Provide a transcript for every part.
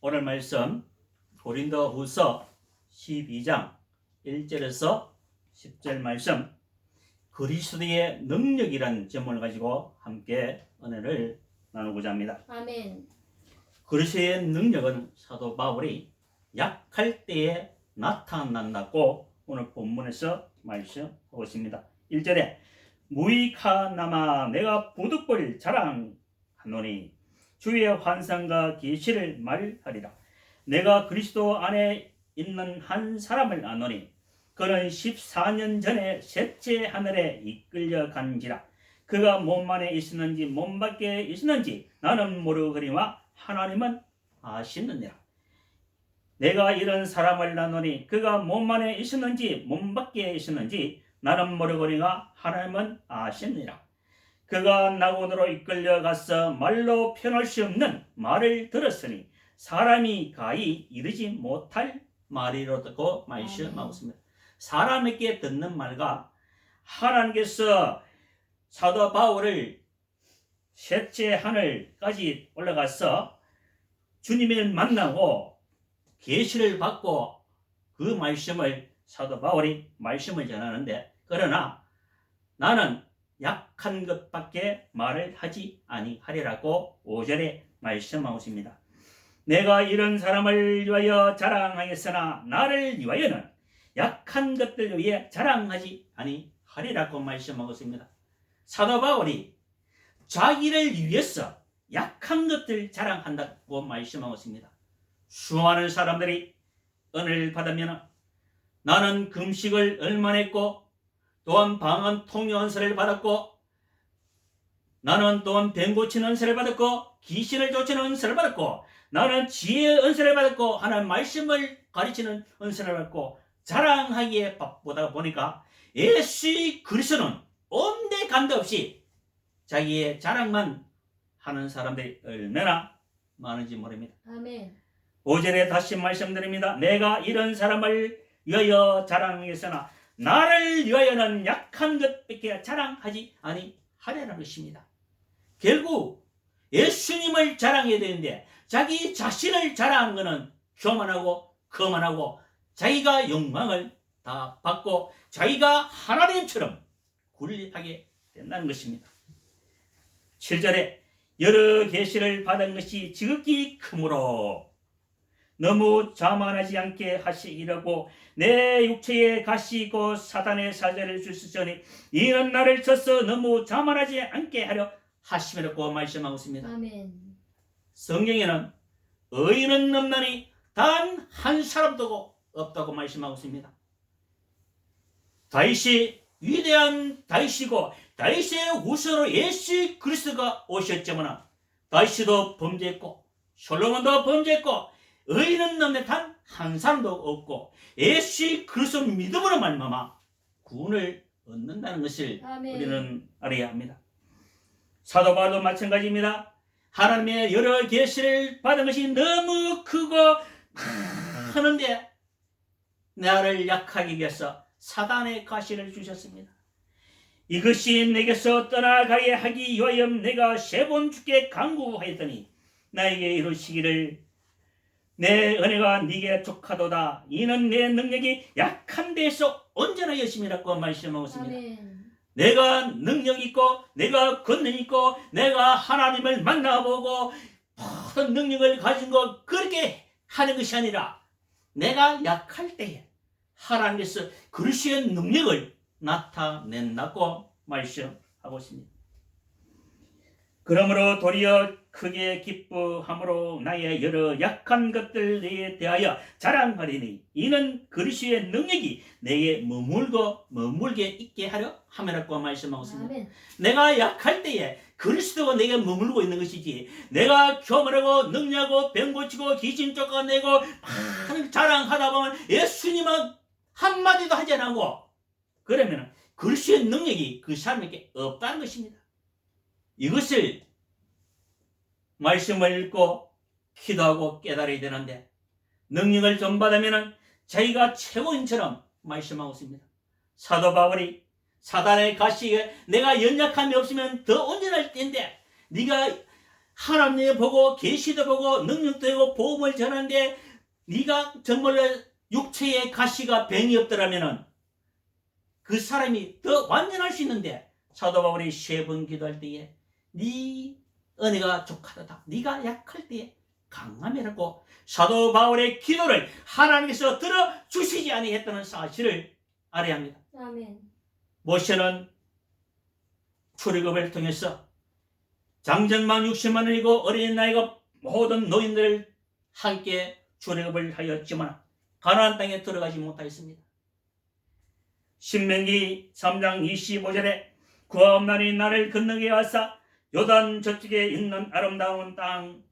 오늘 말씀 고린도후서 12장 1절에서 10절 말씀, 그리스도의 능력이라는 제목을 가지고 함께 은혜를 나누고자 합니다. 아멘. 그리스도의 능력은 사도 바울이 약할 때에 나타난다고 오늘 본문에서 말씀하고 있습니다. 1절에 무익하나마 내가 부득불 자랑하노니 주의 환상과 계시를 말하리라. 내가 그리스도 안에 있는 한 사람을 아노니 그는 14년 전에 셋째 하늘에 이끌려 간지라. 그가 몸 안에 있었는지 몸 밖에 있었는지 나는 모르거니와 하나님은 아시느니라. 내가 이런 사람을 아노니 그가 몸 안에 있었는지 몸 밖에 있었는지 나는 모르거니와 하나님은 아시느니라. 그가 낙원으로 이끌려가서 말로 표현할 수 없는 말을 들었으니 사람이 가히 이르지 못할 말이라고 말씀하고 있습니다. 사람에게 듣는 말과 하나님께서 사도 바울을 셋째 하늘까지 올라가서 주님을 만나고 계시를 받고 그 말씀을 사도 바울이 말씀을 전하는데, 그러나 나는 약한 것밖에 말을 하지 아니하리라고 5절에 말씀하고 있습니다. 내가 이런 사람을 위하여 자랑하였으나 나를 위하여는 약한 것들 위해 자랑하지 아니하리라고 말씀하고 있습니다. 사도 바울이 자기를 위해서 약한 것들 자랑한다고 말씀하고 있습니다. 수많은 사람들이 은혜를 받으면 나는 금식을 얼마나 했고 또한 방언 통역 은사를 받았고 나는 또한 뱀 고치는 은사를 받았고 귀신을 쫓는 은사를 받았고 나는 지혜의 은사를 받았고 하나님 말씀을 가르치는 은사를 받았고 자랑하기에 바쁘다 보니까 예수 그리스도는 온데 간도 없이 자기의 자랑만 하는 사람들이 얼마나 많은지 모릅니다. 아멘. 5절에 다시 말씀드립니다. 내가 이런 사람을 위하여 자랑하였으나 나를 위하여는 약한 것밖에 자랑하지 아니하리라는 것입니다. 결국 예수님을 자랑해야 되는데 자기 자신을 자랑하는 것은 교만하고 거만하고 자기가 영광을 다 받고 자기가 하나님처럼 군림하게 된다는 것입니다. 7절에 여러 계시를 받은 것이 지극히 크므로 너무 자만하지 않게 하시기라고 내 육체에 가시고 사단의 사자를 주시더니 이는 나를 쳐서 너무 자만하지 않게 하려 하심이라고 말씀하고 있습니다. 아멘. 성경에는 의인은 없나니 단 한 사람도 없다고 말씀하고 있습니다. 다윗이 위대한 다윗이고 다윗의 후손으로 예수 그리스도가 오셨지만 다윗도 범죄했고 솔로몬도 범죄했고 의인은 없네 단 한 사람도 없고 예수 그리스도 믿음으로 말미암아 구원을 얻는다는 것을 아멘. 우리는 알아야 합니다. 사도 바울도 마찬가지입니다. 하나님의 여러 계시를 받은 것이 너무 크고 크는데 나를 약하게 위해서 사단의 가시를 주셨습니다. 이것이 내게서 떠나가게 하기 위하여 내가 3번 주께 간구하였더니 나에게 이루시기를 내 은혜가 네게 족하도다. 이는 내 능력이 약한 데에서 언제나 열심이라고 말씀하고 있습니다. 아멘. 내가 능력 있고 내가 권능 있고 내가 하나님을 만나보고 모든 능력을 가진 거 그렇게 하는 것이 아니라 내가 약할 때에 하나님께서 그리스도의 능력을 나타낸다고 말씀하고 있습니다. 그러므로 도리어 크게 기뻐함으로 나의 여러 약한 것들에 대하여 자랑하리니 이는 그리스도의 능력이 내게 머물게 있게 하려 함이라고 말씀하고 있습니다. 아멘. 내가 약할 때에 그리스도가 내게 머물고 있는 것이지 내가 교만하고 능력하고 병 고치고 귀신 쫓아내고 막 자랑하다 보면 예수님은 한마디도 하지 않고 그러면 그리스도의 능력이 그 사람에게 없다는 것입니다. 이것을 말씀을 읽고 기도하고 깨달아야 되는데 능력을 좀 받으면 자기가 최고인처럼 말씀하고 있습니다. 사도 바울이 사단의 가시에 내가 연약함이 없으면 더 온전할 텐데 네가 하나님을 보고 계시도 보고 능력도 보고 복음을 전하는데 네가 정말로 육체의 가시가 병이 없더라면은 그 사람이 더 완전할 수 있는데 사도 바울이 3번 기도할 때에 네 은혜가 족하다. 네가 약할 때에 강함이라고 사도 바울의 기도를 하나님께서 들어주시지 아니했다는 사실을 알아야 합니다. 아멘. 모세는 출애굽을 통해서 장정만 60만 원이고 어린 나이가 모든 노인들을 함께 출애굽을 하였지만 가나안 땅에 들어가지 못하였습니다. 신명기 3장 25절에 구하옵나니 나를 건너게 하사 요단 저쪽에 있는 아름다운 땅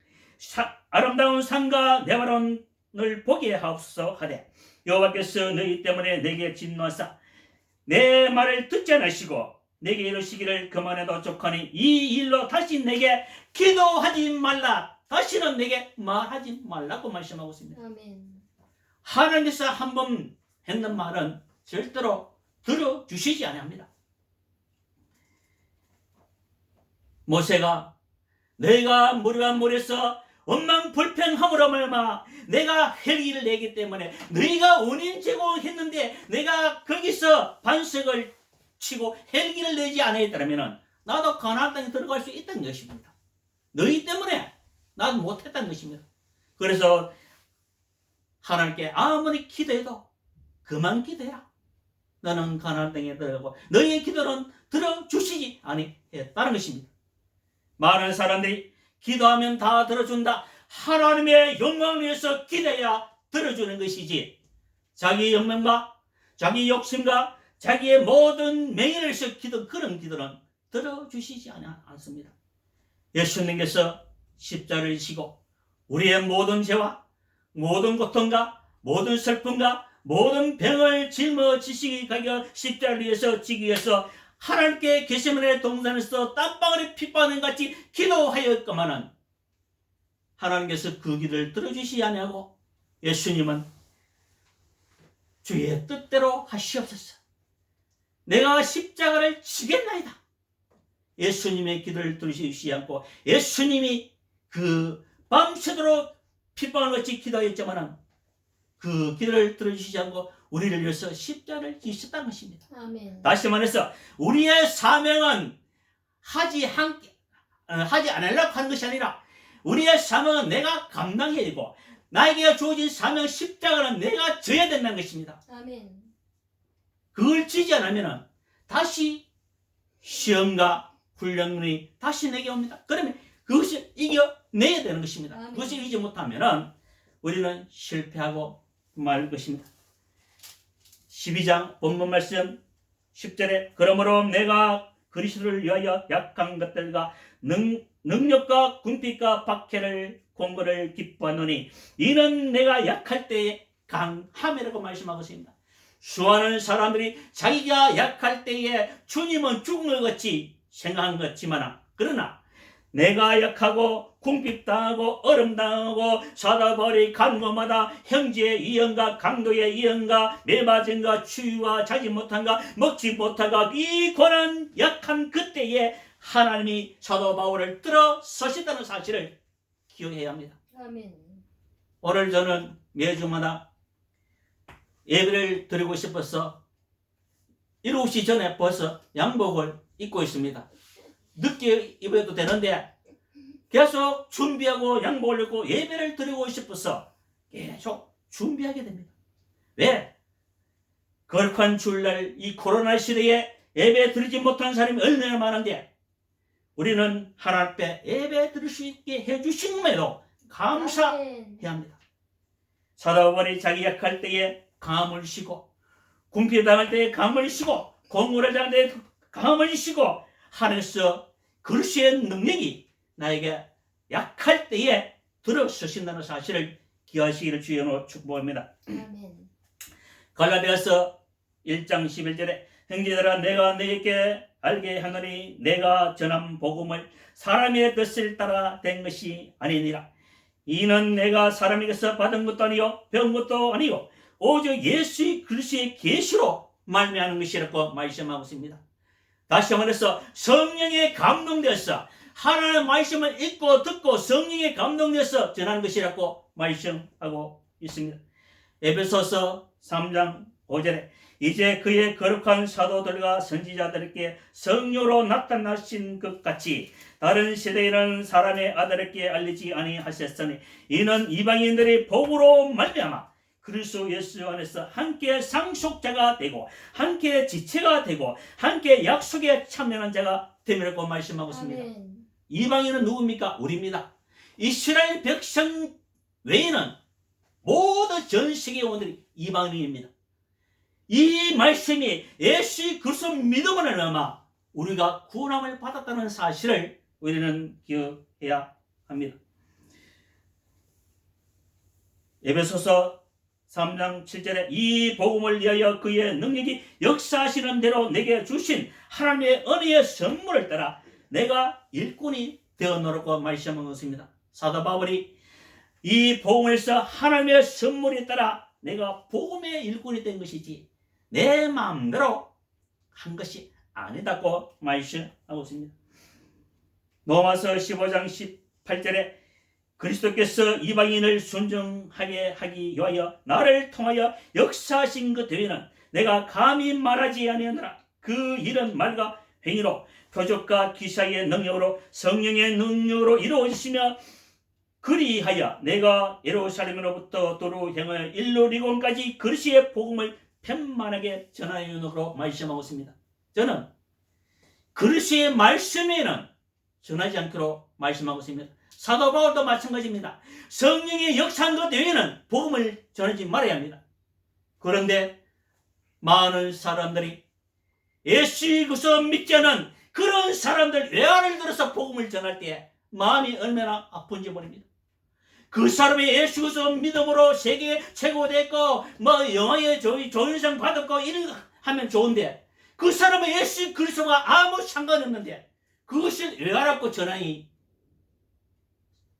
아름다운 산과 네바론을 보게 하옵소서 하되 여호와께서 너희 때문에 내게 진노하사 내 말을 듣지 않으시고 내게 이르시기를 그만해도 족하니 이 일로 다시 내게 기도하지 말라. 다시는 내게 말하지 말라고 말씀하고 있습니다. 아멘. 하나님께서 한번 했는 말은 절대로 들어주시지 아니합니다. 모세가 내가 무리가 물에서 원망불평함으로 말마 내가 헬기를 내기 때문에 너희가 원인 제공했는데 내가 거기서 반석을 치고 헬기를 내지 않았다면 나도 가나안 땅에 들어갈 수 있다는 것입니다. 너희 때문에 나도 못했다는 것입니다. 그래서 하나님께 아무리 기도해도 그만 기도해라. 너는 가나안 땅에 들어가고 너희의 기도는 들어주시지 아니했다는 것입니다. 많은 사람들이 기도하면 다 들어준다. 하나님의 영광을 위해서 기도해야 들어주는 것이지 자기 영광과 자기 욕심과 자기의 모든 명예를 위해서 그런 기도는 들어주시지 않습니다. 예수님께서 십자가를 지고 우리의 모든 죄와 모든 고통과 모든 슬픔과 모든 병을 짊어지시기 가겨 십자가를 위해서 지기 위해서 하나님께 겟세마네 동산에서 땀방울이 핏바늘 같이 기도하였건만은 하나님께서 그 기도를 들어주시지 아니하고 예수님은 주의 뜻대로 하시옵소서. 내가 십자가를 지겠나이다. 예수님의 기도를 들으시지 않고 예수님이 그 밤새도록 핏방울같이 기도하였지만은 그 기도를 들어주시지 않고 우리를 위해서 십자가를 지셨다는 것입니다. 아멘. 다시 말해서 우리의 사명은 하지 않으려고 하는 것이 아니라 우리의 사명은 내가 감당해야 되고 나에게 주어진 사명 십자가는 내가 져야 된다는 것입니다. 아멘. 그걸 지지 않으면 다시 시험과 훈련이 다시 내게 옵니다. 그러면 그것을 이겨내야 되는 것입니다. 아멘. 그것을 이기지 못하면 우리는 실패하고 말 것입니다. 12장 본문 말씀 10절에 그러므로 내가 그리스도를 위하여 약한 것들과 능력과 궁핍과 박해를 공고를 기뻐하노니 이는 내가 약할 때에 강함이라고 말씀하고 있습니다. 수많은 사람들이 자기가 약할 때에 주님은 죽은 것 같이 생각한 것 같지만 그러나 내가 약하고 궁핍당하고 얼음당하고 사도 바울이 간 곳마다 형제의 이언과 강도의 이언과 매맞음과 추위와 자지 못한가 먹지 못한가 이 고난 약한 그때에 하나님이 사도 바울을 들어 서시다는 사실을 기억해야 합니다. 아멘. 오늘 저는 매주마다 예배를 드리고 싶어서 7시 전에 벌써 양복을 입고 있습니다. 늦게 입어도 되는데 계속 준비하고 양복을 입고 예배를 드리고 싶어서 계속 준비하게 됩니다. 왜? 거룩한 주일날 이 코로나 시대에 예배 드리지 못한 사람이 얼마나 많은데 우리는 하나님 앞에 예배 드릴 수 있게 해주신 것에도 감사해야 합니다. 사도 바울이 자기 약할 때에 감을 쉬고 궁핍당할 때에 감을 쉬고 공무를 당할 때에 감을 쉬고 하늘에서 그리스도의 능력이 나에게 약할 때에 들어서신다는 사실을 기하시기를 주여로 축복합니다. 아멘. 갈라디아서 1장 11절에 형제들아 내가 너희에게 알게 하노니 내가 전한 복음을 사람의 뜻을 따라 된 것이 아니니라. 이는 내가 사람에게서 받은 것도 아니요 배운 것도 아니요 오직 예수 그리스도의 계시로 말미암은 것이라고 말씀하고 있습니다. 다시 말해서 성령에 감동되어서 하나님의 말씀을 읽고 듣고 성령에 감동돼서 전하는 것이라고 말씀하고 있습니다. 에베소서 3장 5절에 이제 그의 거룩한 사도들과 선지자들에게 성령으로 나타나신 것 같이 다른 세대에는 사람의 아들에게 알리지 아니하셨으니 이는 이방인들의 복으로 말미암아 그리스도 예수 안에서 함께 상속자가 되고 함께 지체가 되고 함께 약속에 참여한 자가 됨이라고 말씀하고 있습니다. 아멘. 이방인은 누굽니까? 우리입니다. 이스라엘 백성 외에는 모든 전 세계 원들이 이방인입니다. 이 말씀이 예수 그리스도 믿음으로 남아 우리가 구원함을 받았다는 사실을 우리는 기억해야 합니다. 에베소서 3장 7절에 이 복음을 위하여 그의 능력이 역사하시는 대로 내게 주신 하나님의 은혜의 선물을 따라 내가 일꾼이 되어노라고 말씀한 것입니다. 사도 바울이 이 복음에서 하나님의 선물에 따라 내가 복음의 일꾼이 된 것이지 내 마음대로 한 것이 아니다고 말씀하고 있습니다. 로마서 15장 18절에 그리스도께서 이방인을 순종하게 하기 위하여 나를 통하여 역사하신 것 외에는 내가 감히 말하지 아니하노라. 그 일은 말과 행위로 표적과 기사의 능력으로 성령의 능력으로 이루어지시며 그리하여 내가 예루살렘으로부터 도로 향하여 일루리곤까지 그리스도의 복음을 편만하게 전하여노로 말씀하고 있습니다. 저는 그리스도의 말씀에는 전하지 않기로 말씀하고 있습니다. 사도 바울도 마찬가지입니다. 성령의 역사한 것 외에는 복음을 전하지 말아야 합니다. 그런데 많은 사람들이 예수 그리스도 믿지 않은 그런 사람들 외화를 들어서 복음을 전할 때 마음이 얼마나 아픈지 모릅니다. 그 사람이 예수 그리스도 믿음으로 세계 최고 됐고 뭐 영화의 조연상 받았고 이런 거 하면 좋은데 그 사람은 예수 그리스도가 아무 상관없는데 그것을 외화라고 전하니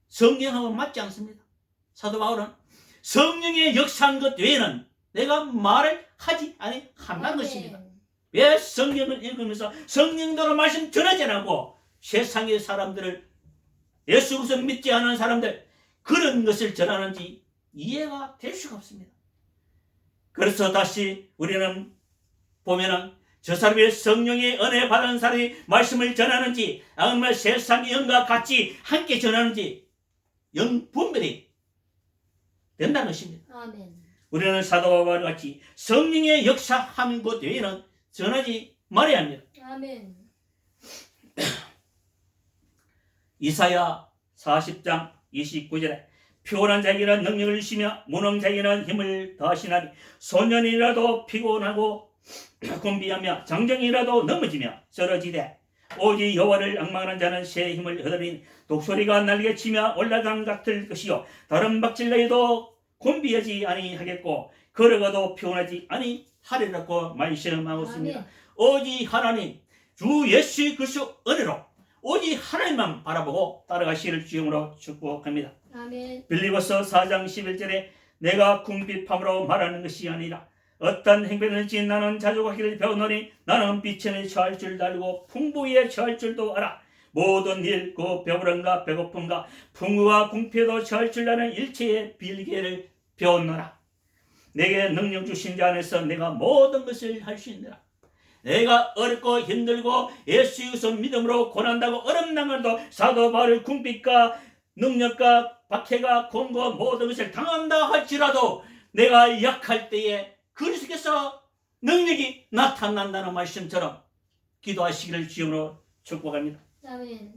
성경하고 맞지 않습니다. 사도 바울은 성령의 역사한 것 외에는 내가 말을 하지 않는 것입니다. 왜 성경을 읽으면서 성령대로 말씀 전하지 않고 세상의 사람들을 예수 그리스도 믿지 않은 사람들 그런 것을 전하는지 이해가 될 수가 없습니다. 그래서 다시 우리는 보면은 저 사람이 성령의 은혜 받은 사람이 말씀을 전하는지 아니면 세상의 영과 같이 함께 전하는지 영 분별이 된다는 것입니다. 아멘. 우리는 사도와 같이 성령의 역사하는 것 외에는 전하지 말아야 합니다. 아멘. 이사야 40장 29절에 피곤한 자에게는 능력을 주시며 무능 자에게는 힘을 더하시나니 소년이라도 피곤하고 곤비하며 장정이라도 넘어지며 쓰러지되 오직 여호와를 앙망하는 자는 새 힘을 얻으리니 독소리가 날개치며 올라강 같을 것이요 다른 박질레에도 곤비하지 아니하겠고 걸어가도 피곤하지 아니하리라고 말씀하고 있습니다. 오직 하나님 주 예수 그리스도 은혜로 오직 하나님만 바라보고 따라가시기를 주님으로 축복합니다. 아멘. 빌립보서 4장 11절에 내가 궁핍함으로 말하는 것이 아니라 어떤 행편을지 나는 자족하기를 배우노니 나는 빛에 처할 줄도 알고 풍부에 처할 줄도 알아. 모든 일, 그 배부름과 배고픔과 풍부와 궁핍에도 처할 줄 아는 일체의 빌개를 배웠노라. 내게 능력 주신 자 안에서 내가 모든 것을 할 수 있느라. 내가 어렵고 힘들고 예수 그리스도 믿음으로 고난다고 어렵는 것도 사도 바울 궁핍과 능력과 박해가 공고 모든 것을 당한다 할지라도 내가 약할 때에 그리스도께서 능력이 나타난다는 말씀처럼 기도하시기를 주님으로 축복합니다. 아멘.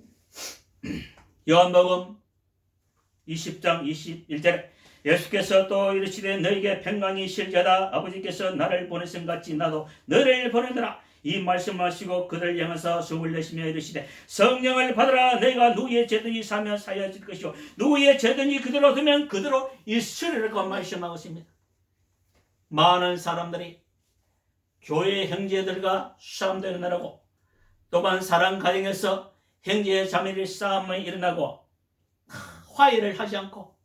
요한복음 20장 21절에 예수께서 또 이르시되 너에게 평강이 실자다 아버지께서 나를 보내신 같이 나도 너를 보내노라. 이 말씀하시고 그들을 향해서 숨을 내쉬며 이르시되 성령을 받으라. 내가 누구의 죄든지 사면 사여질 것이요 누구의 죄든지 그대로 두면 그대로 있으리라고 말씀하고 있습니다. 많은 사람들이 교회 형제들과 싸움도 일어나고 또한 사랑 가정에서 형제 자매의 싸움이 일어나고 화해를 하지 않고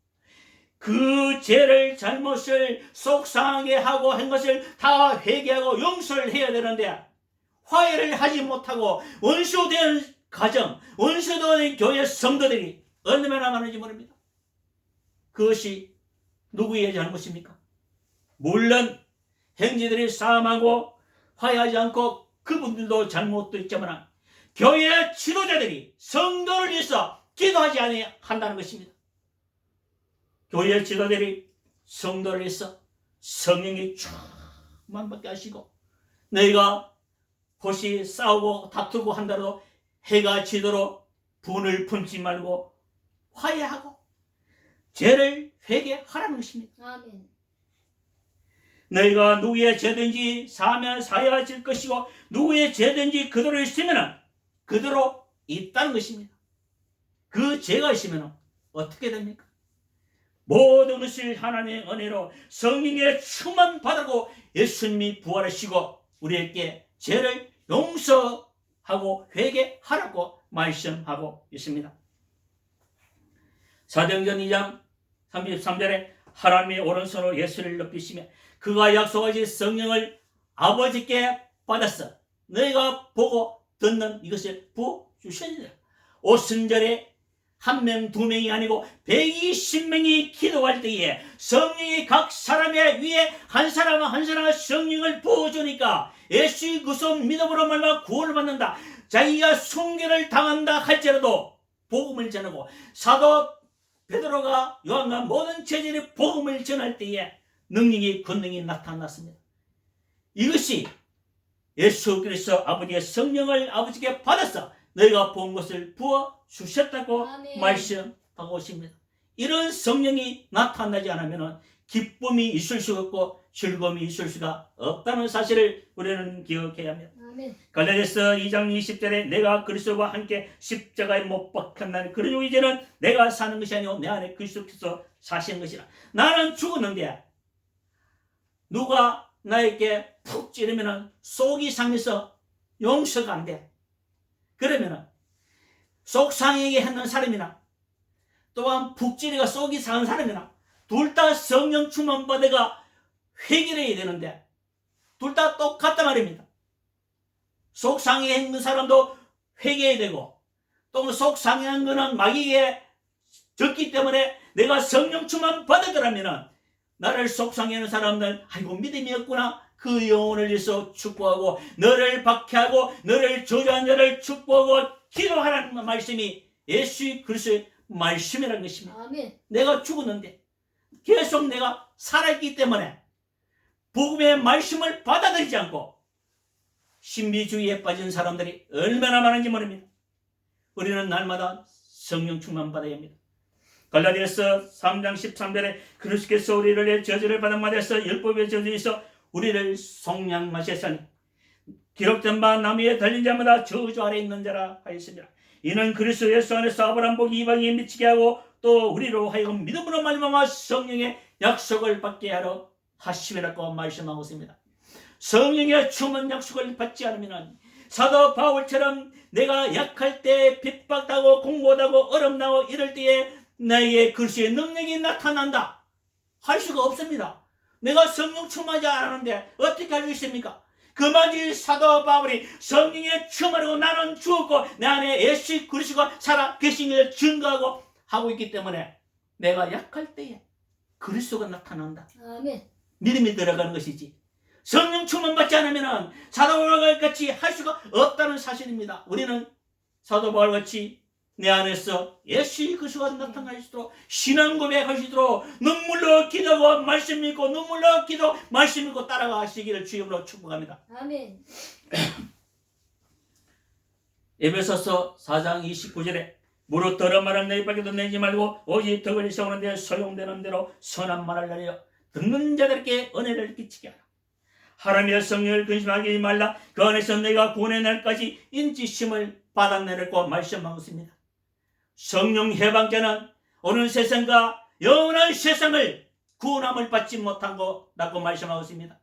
그 죄를 잘못을 속상하게 하고 한 것을 다 회개하고 용서를 해야 되는데 화해를 하지 못하고 원수된 가정, 원수도 교회 성도들이 얼마나 많은지 모릅니다. 그것이 누구의 잘못입니까? 물론 형제들이 싸움하고 화해하지 않고 그분들도 잘못도 있지만 교회 지도자들이 성도를 위해서 기도하지 않아야 한다는 것입니다. 교회 지도자들이 성도를 위해서 성령이 충만받게 하시고 너희가 혹시 싸우고 다투고 한다도 해가 지도록 분을 품지 말고 화해하고 죄를 회개하라는 것입니다. 아멘. 너희가 누구의 죄든지 사하면 사해질 것이고 누구의 죄든지 그대로 있으면 그대로 있다는 것입니다. 그 죄가 있으면 어떻게 됩니까? 모든 것을 하나님의 은혜로 성령의 충만 받고 예수님이 부활하시고 우리에게 죄를 용서하고 회개하라고 말씀하고 있습니다. 사도행전 2장 33절에 하나님의 오른손으로 예수를 높이시며 그가 약속하신 성령을 아버지께 받았어 너희가 보고 듣는 이것을 부주셨느니라. 오순절에 한 명, 두 명이 아니고 120명이 기도할 때에 성령이 각 사람의 위에 한 사람 한 사람 성령을 부어주니까 예수 그리스도 믿음으로 말미암아 구원을 받는다. 자기가 순교를 당한다 할지라도 복음을 전하고 사도 베드로가 요한과 모든 제자들이 복음을 전할 때에 능력이 권능이 나타났습니다. 이것이 예수 그리스도 아버지의 성령을 아버지께 받아서 너희가 본 것을 부어 주셨다고 아멘. 말씀하고 있습니다. 이런 성령이 나타나지 않으면 기쁨이 있을 수가 없고 즐거움이 있을 수가 없다는 사실을 우리는 기억해야 합니다. 아멘. 갈라디아서 2장 20절에 내가 그리스도와 함께 십자가에 못 박혔나니 그러므로 이제는 내가 사는 것이 아니고 내 안에 그리스도께서 사시는 것이라. 나는 죽었는데 누가 나에게 푹 찌르면 속이 상해서 용서가 안 돼. 그러면 속 상하게 했는 사람이나 또한 푹 찌르가 속이 상한 사람이나 둘 다 성령 충만 받아가 회개해야 되는데 둘 다 똑같단 말입니다. 속 상해 있는 사람도 회개해야 되고 또 속 상해한 거는 마귀에게 졌기 때문에 내가 성령 충만 받았더라면 나를 속상해하는 사람들 아이고 믿음이 없구나 그 영혼을 위해서 축복하고 너를 박해하고 너를 저주한 자를 축복하고 기도하라는 말씀이 예수 그리스도의 말씀이라는 것입니다. 아멘. 내가 죽었는데 계속 내가 살아있기 때문에 복음의 말씀을 받아들이지 않고 신비주의에 빠진 사람들이 얼마나 많은지 모릅니다. 우리는 날마다 성령 충만 받아야 합니다. 갈라디아서 3장 13절에 그리스도께서 우리를 내 저주를 받은 말에서 율법의 저주에서 우리를 속량하셨으니 기록된 바 나무에 달린 자마다 저주 아래 있는 자라 하였습니다. 이는 그리스도 예수 안에서 아브라함 복이 이방인에 미치게 하고 또 우리로 하여금 믿음으로 말미암아 성령의 약속을 받게 하러 하심이라고 말씀하고 있습니다. 성령의 충만 약속을 받지 않으면 사도 바울처럼 내가 약할 때 핍박하고 공고하고 어렵나고 이럴 때에 나에게 그리스도의 능력이 나타난다 할 수가 없습니다. 내가 성령 충만하지 않았는데 어떻게 할 수 있습니까? 그만이 사도 바울이 성령에 충만하고 나는 죽었고 내 안에 예수 그리스도가 살아 계신 것을 증거하고 하고 있기 때문에 내가 약할 때에 그리스도가 나타난다. 아멘. 믿음이 들어가는 것이지 성령 충만 받지 않으면 사도 바울 같이 할 수가 없다는 사실입니다. 우리는 사도 바울 같이 내 안에서 예수 그리스도가 나타날 수 있도록 신앙 고백할 수 있도록 눈물로 기도하고 말씀 믿고 눈물로 기도 말씀 믿고 따라가시기를 주님으로 축복합니다. 아멘. 에베소서 4장 29절에 무릇 더러운 말은 너희밖에도 내지 말고 오직 덕을 세우는데 소용되는 대로 선한 말을 날려 듣는 자들에게 은혜를 끼치게 하라. 하나님의 성령을 근심하지 말라. 그 안에서 내가 구원의 날까지 인지심을 받아내라고 말씀하고 있습니다. 성령 해방자는 오늘 세상과 영원한 세상을 구원함을 받지 못한 거라고 말씀하고 있습니다.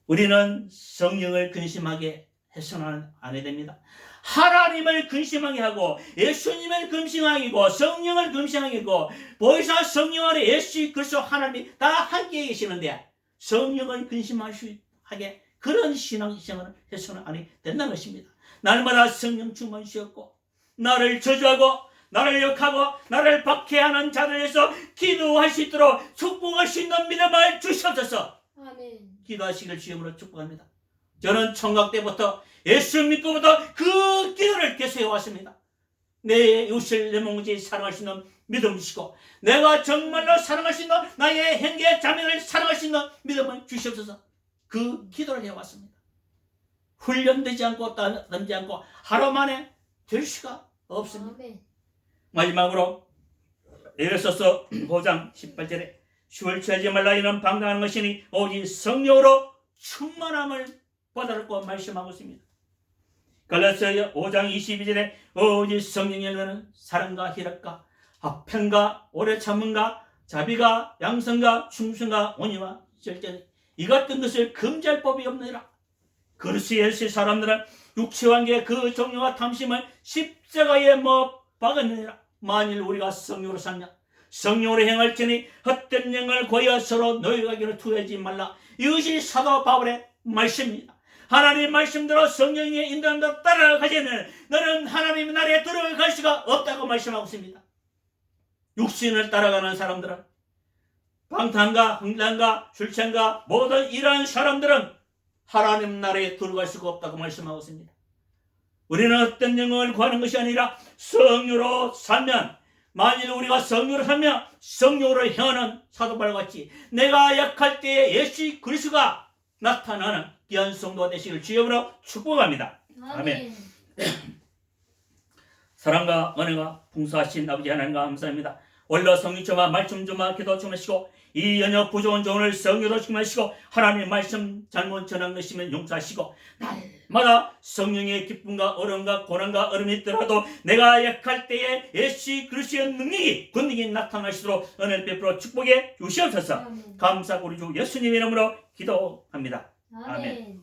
우리는 성령을 근심하게 해서는 안 해야 됩니다. 하나님을 근심하게 하고 예수님을 근심하게 하고 성령을 근심하게 하고 보혜사 성령 안에 예수 그리스도 하나님이 다 함께 계시는데 성령을 근심하게 그런 신앙생활을 해서는 안 된다는 것입니다. 날마다 성령 충만시었고 나를 저주하고 나를 욕하고 나를 박해하는 자들에서 기도할 수 있도록 축복할 수 있는 믿음을 주시옵소서. 아멘. 기도하시길 주님으로 축복합니다. 저는 청각 때부터 예수 믿고부터 그 기도를 계속 해왔습니다. 내 이웃을 내 몸같이 사랑할 수 있는 믿음이시고 내가 정말로 사랑할 수 있는 나의 형제 자매를 사랑할 수 있는 믿음을 주시옵소서. 그 기도를 해왔습니다. 훈련되지 않고 따르지 않고 하루 만에 될 수가 없습니다. 아멘. 마지막으로 에베소서 5장 18절에 휴를 취하지 말라 이는 방탕하는 것이니 오직 성령으로 충만함을 받아라고 말씀하고 있습니다. 갈라디아서 5장 22절에 오직 성령의 열매는 사랑과 희락과 화평과 오래 참음과 자비가 양성과 충성과 온유와 절제니 이 같은 것을 금지할 법이 없느니라. 그리스도의 사람들은 육체관계 그 종류와 탐심을 십자가에 못 박았느니라. 만일 우리가 성령으로 살면 성령으로 행할지니 헛된 영을 고여 서로 노예가기를 투하지 말라. 이것이 사도 바울의 말씀입니다. 하나님 말씀대로 성령의 인도함대로 따라가지는 너는 하나님의 나라에 들어갈 수가 없다고 말씀하고 있습니다. 육신을 따라가는 사람들은 방탕과 흥란과 술 취함과 모든 이러한 사람들은 하나님 나라에 들어갈 수가 없다고 말씀하고 있습니다. 우리는 어떤 영을 구하는 것이 아니라 성령으로 살면 만일 우리가 성령으로 살면 성령으로 행하는 사도 바울과 같이 내가 약할 때에 예수 그리스도가 나타나는 귀한 성도가 되시길 주님으로 축복합니다. 아멘. 사랑과 은혜가 풍성하신 아버지 하나님 감사합니다. 원로 성령님과 말씀 좀마 기도 좀 하시고 이 연역 부족한 종을 성령으로 충만하시고 하나님의 말씀 잘못 전한 것이면 용서하시고 날마다 성령의 기쁨과 어려움과 고난과 어려움이 있더라도 내가 약할 때에 예수 그리스도의 능력이 권능이 나타나시도록 은혜를 베풀어 축복해 주시옵소서. 감사하고 우리 주 예수님의 이름으로 기도합니다. 아멘.